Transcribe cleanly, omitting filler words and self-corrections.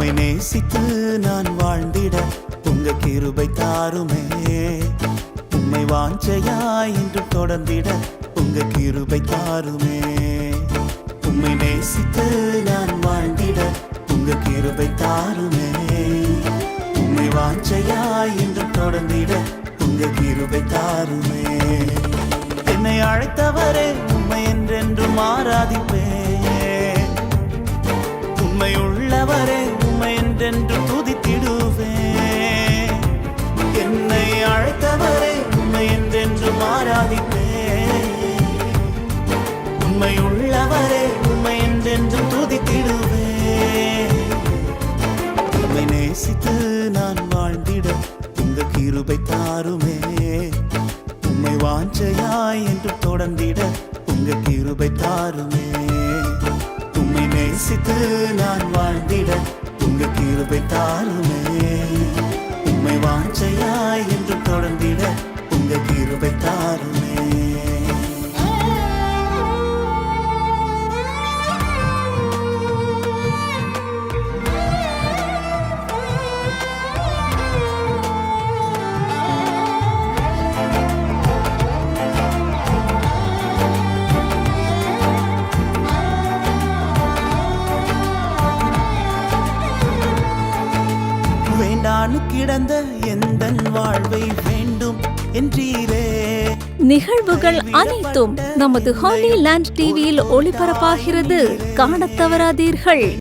உம்மை நேசித்து நான் வாழ்ந்திட உங்க கிருபை தாருமே. உம்மை வாஞ்சையாய் இன்று தொடர்ந்திட உங்க கிருபை தாருமே. உம்மை நேசித்து நான் வாழ்ந்திட உங்க கிருபை தாருமே. உம்மை வாஞ்சையாய் இன்று தொடர்ந்திட உங்க கிருபை தாருமே. என்னை அழைத்தவரே உம்மை என்றென்றும் ஆராதிப்பேன். உம்மை உள்ளவரே உம்மை என்றென்றும் துதித்திடுவேன். என்னை அழைத்தவரே உம்மை என்றென்றும் ஆராதிப்பேன். உம்மை உள்ளவரே உம்மை என்றென்றும் துதித்திடுவேன். உம்மை நேசித்து நான் வாழ்ந்திட உங்க கிருபை தாருமே. உம்மை வாஞ்சையாய் என்று தொடர்ந்திட உங்க கிருபை தாருமே. உம்மை நேசித்து நான் வாழ்ந்திட உங்க கிருபை தாருமே. உம்மை வாஞ்சையாய் என்று தொடர்ந்திட உங்க கிருபை தாருமே. வேண்டானு கிடந்த எந்தன் வாழ்வை வேண்டும் என்றீரே. நிகழ்வுகள் அனைத்தும் நமது ஹாலி லேண்ட் டிவியில் ஒளிபரப்பாகிறது. காணத் தவறாதீர்கள்.